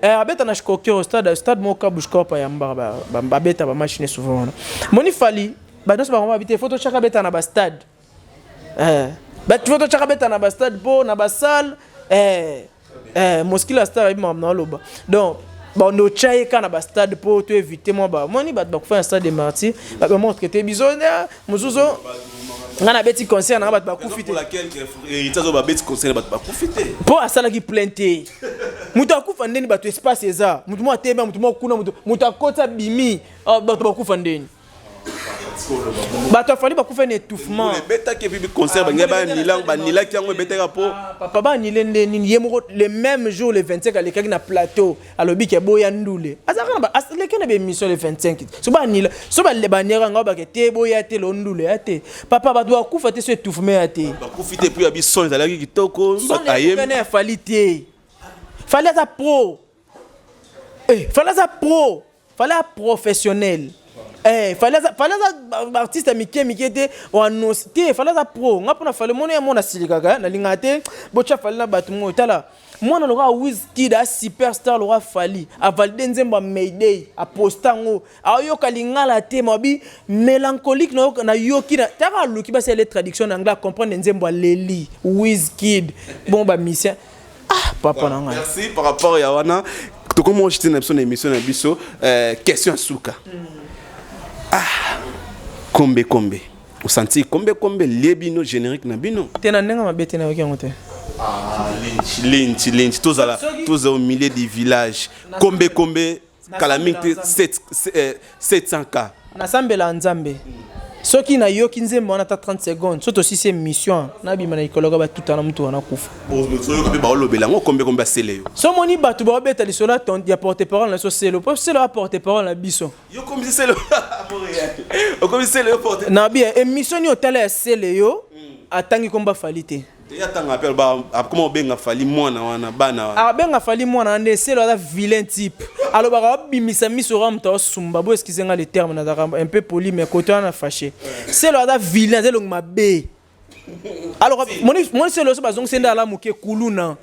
abeta na Chikokero stade mo ka bushko pa yamba ba beta ba machine souvent. Moni fali ba non so ba habiter photo chaka beta na ba stade. Ba photo chaka beta na ba stade po na ba salle Moskila star ibi mamna loba. Donc bon no chaye kana ba stade po to éviter moi ba moni ba ko faire un stade de martyrs ba montre que te bizona musuzo ngana beti concert na ba kufite laquelle itazo ba beti concert ba kufite po asala ki plainte mutu akufa ndeni ba to espace eza mutu mo atemba mutu mo kuna mutu akota bimi ba kufa ndeni ba to fali ba kufa ne étouffement beta ke bi concert ba ngaba nilang ba nilaki yango beta po papa ba nilende ni yemo le même jour le 25 à l'école na plateau alobi ke boya ndule azaka ba asale na be émission le 25 so ba nila so ba le banera ngaba ke te boya te lo ndule ate papa ba doit kufa te so étouffement ate ba kufite puis abi son zalaki kitoko ayem fali te fali za pro fali za pro fali professionnel fallait artiste mike te on te fallait pro ngapona fallait mona silikaka na lingate bocha fallait na batumo tala mona loka Wizkid a superstar loka fali a valide nzemba Mayday a postango a yoka lingala te mabi mélancolique na yoki na taka luki ba c'est les traductions en anglais comprendre nzemba Leli Wizkid bon ba mission papa na ngai merci par rapport à wana to comment j'étais na émission na biso question suka Kombe au senti kombe les bino générique na bino tena nenga mabete na yoki ngote linch tous au milieu du village kombe calamité 700k na sambela nzambe soki na yoki nzembo wana ta 30 secondes soto si c'est mission na bima na ikologa ba tutana mtu wana kufa ba olobela ngo kombe asele yo so moni batu ba beta lisola ton ya porte-parole na so selo po selo a porte-parole na biso yo comme selo o comme selo porte na bien émission ni hôtel ya selo yo atangi komba falite ya tanga appel ba comment benga fali mwana wana bana wana benga fali mwana ande selo la vilain type alors ba bimisa miso ramta sumba bo excusez nga le terme na un peu poli mais côté on a fâché selo la vilain zelo mabe alors mon selo so bazong senda la muke kuluna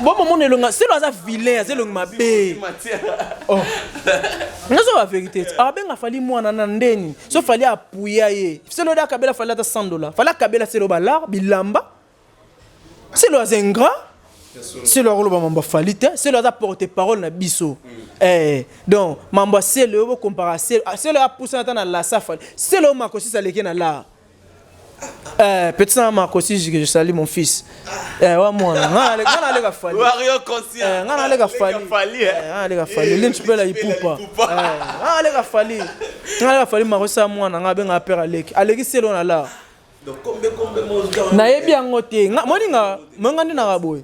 bon mon elonga selo la vilain zelo mabe oh non so la vérité benga fali mwana na ndeni so fali apuya ye selo da kabela fali ta $100 fali kabela selo balar bilamba selo azengra c'est le rôle mamba falite c'est le porte-parole na biso donc mamba c'est le comparer c'est le pousser na la safali c'est le makosi ça leke na la petit makosi je salue mon fils wa mwana ngana le ka fali wario conscient ngana le ka fali linch pe la ipupa ngana le ka fali makosi mwana ngabe nga père aleki c'est le na la donc kombe na yebi angote moninga mongandi na raboy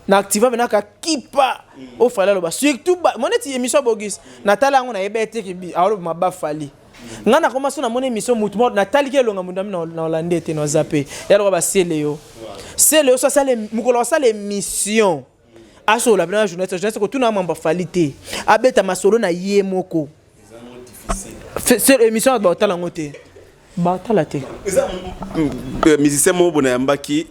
na activa bena ka kipa o fala loba surtout moneti émission bogis natala ngo na yebete ki alo maba fali ngana commence na mon émission mutumo natali ke longa mundami na Hollande te no zappé ya lo ba seleo ça ça les mukolo ça les missions aso la bena journaliste ko tuna mamba fali te abeta masolo na yemoko c'est émission ba tala ngote batala te musicien mo bona yambaki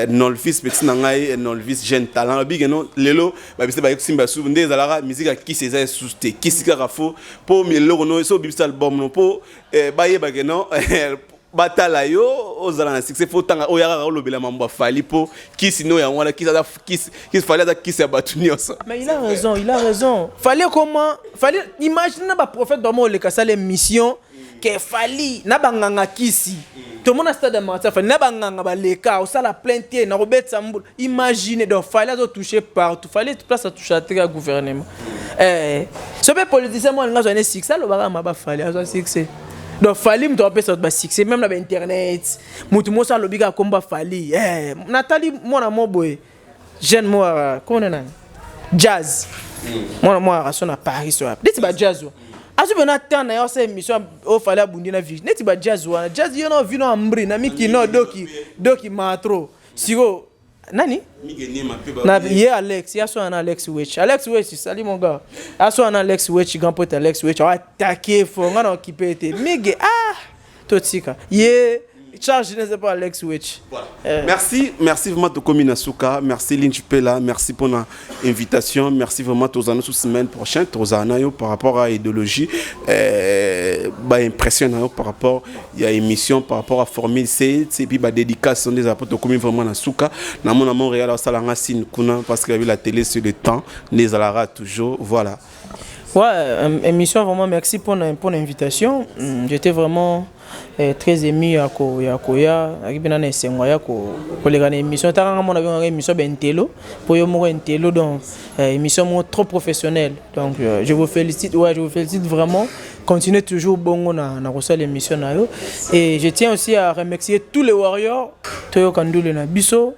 Nolvis petit nangai Nolvis jeune talent big non lelo ba bise ba yosimba su nde zalara musique qui c'est ça souste qui c'est rafo pour melo no so bibisa album no pour ba yeba que non batala yo ozala na succès faut tanga oyaka olobela mambo fali po qui sino ya wana qui fallait da qui c'est batuni ça. Mais il a raison fallait imaginer ba prophète domo le kasa les missions que fali na banganga kisi tout le monde a stade de martyr fali na banganga ba leka au sala plainte na robert sambul imagine donc fallait de toucher partout fallait place à toucher à gouvernement ce peu politicien moi nga zone succès lo ba ba fali a succès. Donc fali mto apesa ba succès même na internet mutu mo sa lobika komba fali Nathalie mona moboy jeune moi comment on jazz moi rason à Paris so dit ba jazz azu bena tana yo sa émission o fali abundi na vie net ba jazz wana jazz yo no vino ambri na miki no doki matro siko nani na ye Alex ya so na Alex Wech salut mon gars ya so na Alex Wech grand pote Alex Wech a attaqué fo ngana occupé te mige totsika ye charge ne sais pas Alex Wech merci vraiment de Komina Souka merci Lynch Pela merci pour l'invitation merci vraiment tous nos semaine prochaine tous anayo par rapport à idéologie bah impressionnant par rapport il y a émission par rapport à formule C et puis bah dédicace des apports de Komina vraiment na Souka na mon Montréal au salanga sin kuna parce que la télé sur le temps les alara toujours voilà. Ouais, émission vraiment merci pour l'invitation. J'étais vraiment très ému à Koya, avec Benane Sengoya, pour les gagner émission. Tant qu'on a vu une émission Bentelo, pour yo mo Bentelo donc émission trop professionnelle. Donc je vous félicite vraiment. Continuez toujours bon na reçoit l'émission na yo. Et je tiens aussi à remercier tous les warriors. Toyo Kandoule na biso,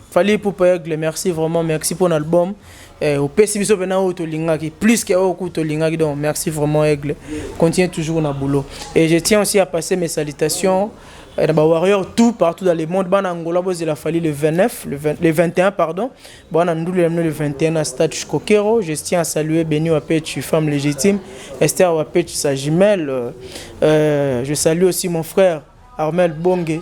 Fali Poupegle, merci vraiment, merci pour l'album. Au PCBiso Benao Tolingaki, plus que au Tolingaki, donc merci vraiment Aigle. Continuez toujours dans le boulot. Et je tiens aussi à passer mes salutations à Warrior tout partout dans le monde. Bon Angola, il a fallu le 21 pardon. Bon Andoulou le 21 à Stade Kokero. Je tiens à saluer Beni Wapetch, femme légitime, Esther Wapetch, sa jumelle. Je salue aussi mon frère Armel Bonge,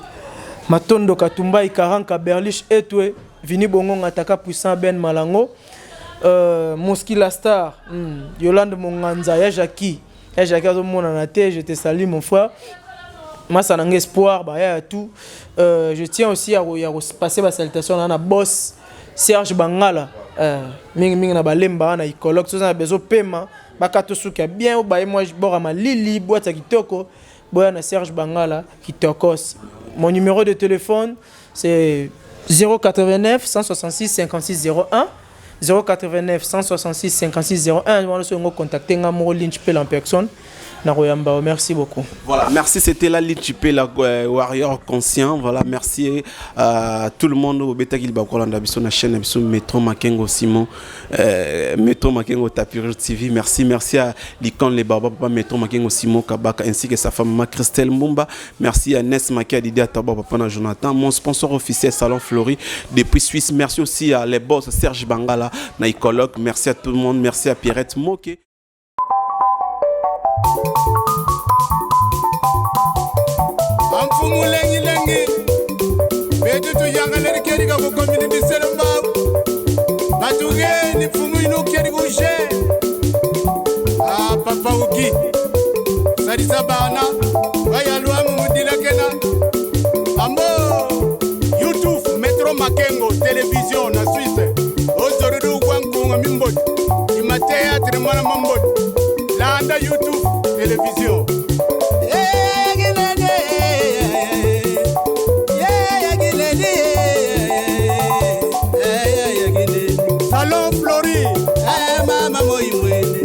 Matondo Katumba Ikaranka Berlich Etwe, Vini Bongo Ataka Puissant Ben Malango. Moski la star, Yolande Monganza, Yajaki, je te salue mon frère. Moi, ça n'a espoir, tout. Je tiens aussi à passer ma salutation à la boss Serge Bangala. Ming na balemba na ikologue, tout ça besoin paiement. Bakato souka bien, moi je bora ma Lili, boîte à kitoko, boya na Serge Bangala kitokos. Mon numéro de téléphone c'est 089 166 56 01. 089 166 56 01. Je vais contacter Ngamo Lynch Pel en personne. Merci beaucoup. Voilà, merci, c'était la Lynch Pel, warrior conscient. Voilà, merci à tout le monde au Beta Gilba Kolanda Biso na chaîne Biso Metro Makengo Simon, Metro Makengo Tapir TV. Merci à l'icône les Baba Papa Metro Makengo Simon Kabaka ainsi que sa femme Christelle Mbumba. Merci à Ness Makia Didi Ataba Papa na Jonathan, mon sponsor officiel Salon Flori depuis Suisse. Merci aussi à les boss Serge Bangala na Icologue. Merci à tout le monde, merci à Pierrette Moke. Amfumu lengi betu tu yanga leri keri ka ko community selamba batuge ni fumu ino keri ko je papa uki sadi sabana baya luamu mudila kena ambo YouTube Metro Makengo télévision na Suisse ozorudu kwankunga mimbo imatea trimana mambo landa YouTube télévision Salon Flori mama moyimwene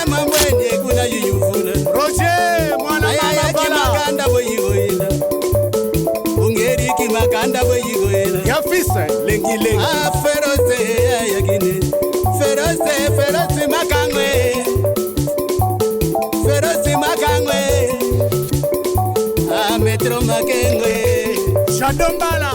mamwene kuna yuyufuna Roger mwana mama bala boyigoyela ungeri kimakanda boyigoyela yafisa lengi ferose yagine ferose makangwe Metro Makengwe Shadombala